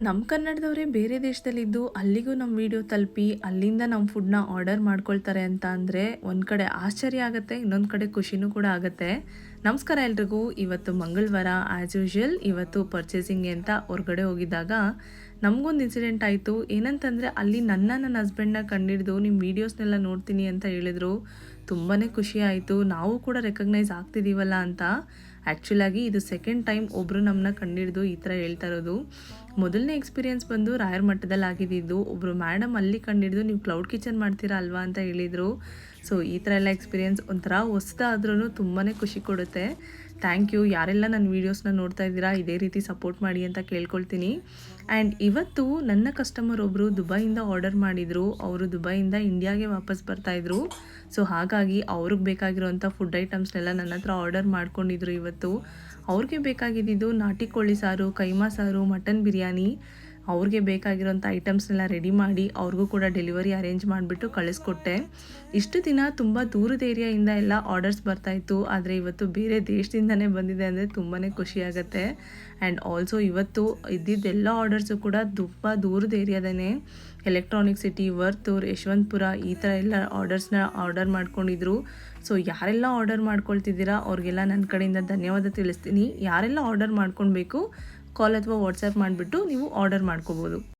ನಮ್ಮ ಕನ್ನಡದವರೇ ಬೇರೆ ದೇಶದಲ್ಲಿದ್ದು ಅಲ್ಲಿಗೂ ನಮ್ಮ ವಿಡಿಯೋ ತಲುಪಿ ಅಲ್ಲಿಂದ ನಮ್ಮ ಫುಡ್ನ ಆರ್ಡರ್ ಮಾಡ್ಕೊಳ್ತಾರೆ ಅಂತ ಅಂದರೆ ಒಂದು ಕಡೆ ಆಶ್ಚರ್ಯ ಆಗುತ್ತೆ, ಇನ್ನೊಂದು ಕಡೆ ಖುಷಿನೂ ಕೂಡ ಆಗುತ್ತೆ. ನಮಸ್ಕಾರ ಎಲ್ರಿಗೂ. ಇವತ್ತು ಮಂಗಳವಾರ ಆ್ಯಸ್ ಯೂಶ್ವಲ್ ಇವತ್ತು ಪರ್ಚೇಸಿಂಗ್ಗೆ ಅಂತ ಹೊರಗಡೆ ಹೋಗಿದ್ದಾಗ ನಮಗೊಂದು ಇನ್ಸಿಡೆಂಟ್ ಆಯಿತು. ಏನಂತಂದರೆ ಅಲ್ಲಿ ನನ್ನ ಹಸ್ಬೆಂಡ್ನ ಕಂಡಿಡ್ದು ನಿಮ್ಮ ವೀಡಿಯೋಸ್ನೆಲ್ಲ ನೋಡ್ತೀನಿ ಅಂತ ಹೇಳಿದರು. ತುಂಬಾ ಖುಷಿ ಆಯಿತು. ನಾವು ಕೂಡ ರೆಕಗ್ನೈಸ್ ಆಗ್ತಿದ್ದೀವಲ್ಲ ಅಂತ. ಆ್ಯಕ್ಚುಲಾಗಿ ಇದು ಸೆಕೆಂಡ್ ಟೈಮ್ ಒಬ್ಬರು ನಮ್ಮನ್ನ ಕಂಡಿಡ್ದು ಈ ಥರ ಹೇಳ್ತಾ ಇರೋದು. ಮೊದಲನೇ ಎಕ್ಸ್ಪೀರಿಯೆನ್ಸ್ ಬಂದು ರಾಯರ ಮಠದಲ್ಲಿ ಆಗಿದ್ದು. ಒಬ್ಬರು ಮೇಡಮ್ ಅಲ್ಲಿ ಕಂಡಿಡ್ದು ನೀವು ಕ್ಲೌಡ್ ಕಿಚನ್ ಮಾಡ್ತೀರಾ ಅಲ್ವಾ ಅಂತ ಹೇಳಿದರು. ಸೊ ಈ ಥರ ಎಲ್ಲ ಎಕ್ಸ್ಪೀರಿಯೆನ್ಸ್ ಒಂಥರ ಹೊಸದಾದ್ರೂ ತುಂಬಾ ಖುಷಿ ಕೊಡುತ್ತೆ. Thank you. ಯಾರೆಲ್ಲ ನನ್ನ ವೀಡಿಯೋಸ್ನ ನೋಡ್ತಾ ಇದ್ದೀರಾ ಇದೇ ರೀತಿ ಸಪೋರ್ಟ್ ಮಾಡಿ ಅಂತ ಕೇಳ್ಕೊಳ್ತೀನಿ. ಆ್ಯಂಡ್ ಇವತ್ತು ನನ್ನ ಕಸ್ಟಮರ್ ಒಬ್ಬರು ದುಬೈಯಿಂದ ಆರ್ಡರ್ ಮಾಡಿದರು. ಅವರು ದುಬೈಯಿಂದ ಇಂಡಿಯಾಗೆ ವಾಪಸ್ ಬರ್ತಾಯಿದ್ರು. ಸೊ ಹಾಗಾಗಿ ಅವ್ರಿಗೆ ಬೇಕಾಗಿರೋಂಥ ಫುಡ್ ಐಟಮ್ಸ್ನೆಲ್ಲ ನನ್ನ ಹತ್ರ ಆರ್ಡರ್ ಮಾಡ್ಕೊಂಡಿದ್ರು. ಇವತ್ತು ಅವ್ರಿಗೆ ಬೇಕಾಗಿದ್ದು ನಾಟಿ ಕೋಳಿ ಸಾರು, ಕೈಮಾ ಸಾರು, ಮಟನ್ ಬಿರಿಯಾನಿ. ಅವ್ರಿಗೆ ಬೇಕಾಗಿರೋಂಥ ಐಟಮ್ಸ್ನೆಲ್ಲ ರೆಡಿ ಮಾಡಿ ಅವ್ರಿಗೂ ಕೂಡ ಡೆಲಿವರಿ ಅರೇಂಜ್ ಮಾಡಿಬಿಟ್ಟು ಕಳಿಸ್ಕೊಟ್ಟೆ. ಇಷ್ಟು ದಿನ ತುಂಬ ದೂರದ ಏರಿಯಾಯಿಂದ ಎಲ್ಲ ಆರ್ಡರ್ಸ್ ಬರ್ತಾಯಿತ್ತು. ಆದರೆ ಇವತ್ತು ಬೇರೆ ದೇಶದಿಂದನೇ ಬಂದಿದೆ ಅಂದರೆ ತುಂಬಾ ಖುಷಿಯಾಗತ್ತೆ. ಆ್ಯಂಡ್ ಆಲ್ಸೋ ಇವತ್ತು ಇದ್ದಿದ್ದೆಲ್ಲ ಆರ್ಡರ್ಸು ಕೂಡ ತುಂಬ ದೂರದ ಏರಿಯಾದನೇ ಎಲೆಕ್ಟ್ರಾನಿಕ್ ಸಿಟಿ, ವರ್ತೂರ್, ಯಶವಂತಪುರ ಈ ಥರ ಎಲ್ಲ ಆರ್ಡರ್ಸ್ನ ಆರ್ಡರ್ ಮಾಡ್ಕೊಂಡಿದ್ರು. ಸೊ ಯಾರೆಲ್ಲ ಆರ್ಡರ್ ಮಾಡ್ಕೊಳ್ತಿದ್ದೀರಾ ಅವ್ರಿಗೆಲ್ಲ ನನ್ನ ಕಡೆಯಿಂದ ಧನ್ಯವಾದ ತಿಳಿಸ್ತೀನಿ. ಯಾರೆಲ್ಲ ಆರ್ಡರ್ ಮಾಡ್ಕೊಳ್ಬೇಕು ಕಾಲ್ ಅಥವಾ ವಾಟ್ಸಪ್ ಮಾಡಿಬಿಟ್ಟು ನೀವು ಆರ್ಡರ್ ಮಾಡ್ಕೋಬೋದು.